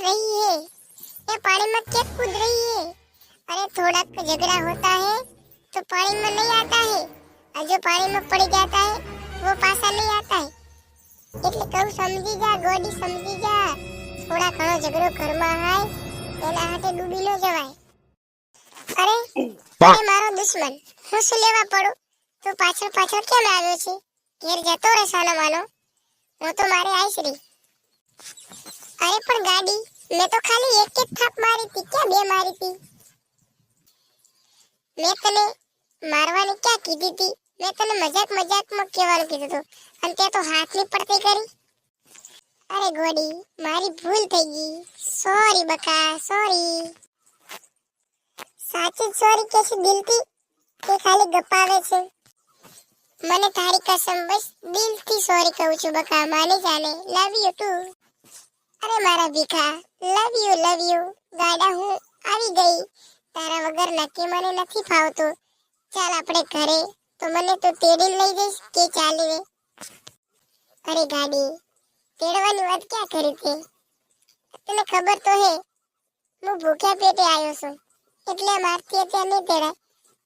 रही है? ये पानी में क्या कूद रही है? अरे थोड़ा झगड़ा होता है तो पानी में नहीं आता है, और जो पानी में पड़ जाता है वो पासा नहीं आता है। એટલે કહું સમજી જા ગોડી, સમજી જા। થોડા ઘણો ઝઘડો ઘરમાં હાય એના હાથે ડૂબી ન જવાય। અરે અરે મારો દુશ્મન, હું શું લેવા પડું? તું પાછળ પાછળ કેમ આવ્યો છે? ઘેર જતો રે સાનો માનો, હું તો મારે આવીશ રી। અરે પણ ગાડી, મેં તો ખાલી એક જ થાપ મારી હતી, ક્યાં બે મારી હતી? મેં તને મારવાની ક્યાં કીધી હતી? મેં તને મજાક મજાકમાં કહેવાનું કીધું હતું, અને તે તો હાથની પડતી કરી। અરે ગોડી, મારી ભૂલ થઈ ગઈ, સોરી બકા, સોરી। સાચી સોરી કે છે દિલથી કે ખાલી ગપાવે છે? મને તારી કસમ, બસ દિલથી સોરી કહું છું બકા, માની જાને। Love you too. અરે મારા ભીખા, લવ યુ। ગાડા હું આવી ગઈ, તારા વગર નક્કી મને નથી ફાવતું। ચાલ આપણે ઘરે, તો મને તો તેડી લઈ જઈશ કે ચાલી રે? અરે ગાડી, તેડવાની વાત ક્યાં કરી તે? તને ખબર તો હે હું ભૂખ્યા પેટે આવ્યો છું, એટલે મારથી અત્યારે નહીં તેડાય।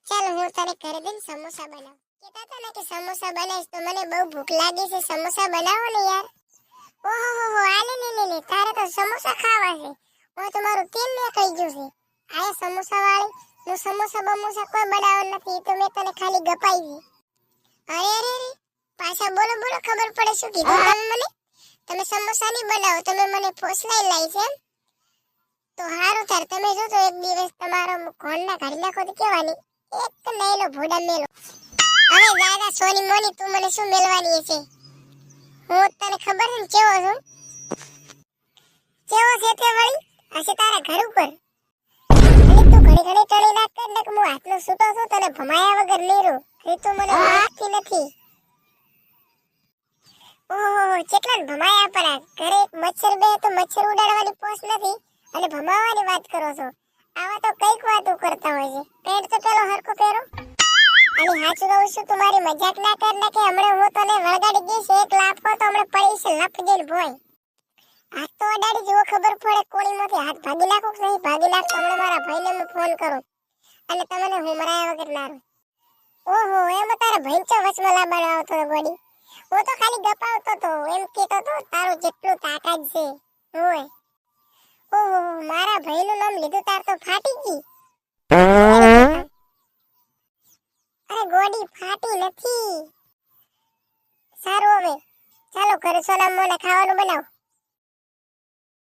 ચાલ હું તને ઘરે જઈને સમોસા બનાવું। કહેતા હતા ને કે સમોસા બનાવીશ, તો મને બહુ ભૂખ લાગી છે, સમોસા બનાવો ને યાર। ઓહો, આલે ને તારે તો સમોસા ખાવા છે? હું તો મારું તેલ નીકળી ગયું છે। આયા સમોસા વાળી, હું સમોસા બમોસા કોઈ બનાવવા નથી, તો મેં તને ખાલી ગપાઈ દી। અરે પાછા બોલો, ખબર પડે શું કીધું તમે મને? તમે સમોસા નહીં બનાવો, તમે મને ફોસલાઈ લાઈ છે એમ? તો હારું તાર, તમે જો તો એક દિવસ તમારો ઘોડના કાઢી નાખો તો કેવાની એક નઈલો ભોડા મેલો। હવે દાદા સોની મોની, તું મને શું મેલવાની છે? હું તને ખબર છે કેવો છું? કેવો છે તે વળી? હશે તારા ઘર ઉપર। અને તું ઘડી ટળી નાખ કર ને, હું હાથનો સૂતો છું, તને ભમાયા વગર નહીં રહું। એ તું મને ઓળખતી નથી। ઓહો, કેટલાને ભમાયા પરા। ઘરે એક મચ્છર બે તો મચ્છર ઉડાડવાની પોસ નથી, અને ભમાવાની વાત કરો છો? આવા તો કઈક વાતો કરતા હોય છે। પેન્ટ તો પેલો હરખો પહેરો। અને હાચું કહું છું, તમારી મજાક ના કર ને, કે હમણાં હું તને વળગાડી દઈશ એક લાફો, તો હમણાં પડીશ લપ દઈને ભોય। હાથ તો અડાડી જેવો ખબર પડે કોણીમાંથી હાથ ભાગી નાખો કે નહીં ભાગી નાખો, હમણાં મારા ભાઈને હું ફોન કરું, અને તમને હુમરાયા વગર ના રહું। ઓહો, એમાં તારા ભાઈ ચો વચમાં લાવવાનો આવતો ગોડી? હું તો ખાલી ગપાવતો તો, એમ કહેતો તો તારું જેટલું તાકાત છે હોય। ઓહો, મારા ભાઈનું નામ લીધું તાર તો ફાટી ગઈ। અરે ગોડી, ફાટી નથી। સારું, હવે ચાલો ઘરે સોના મોને ખાવાનું બનાવો।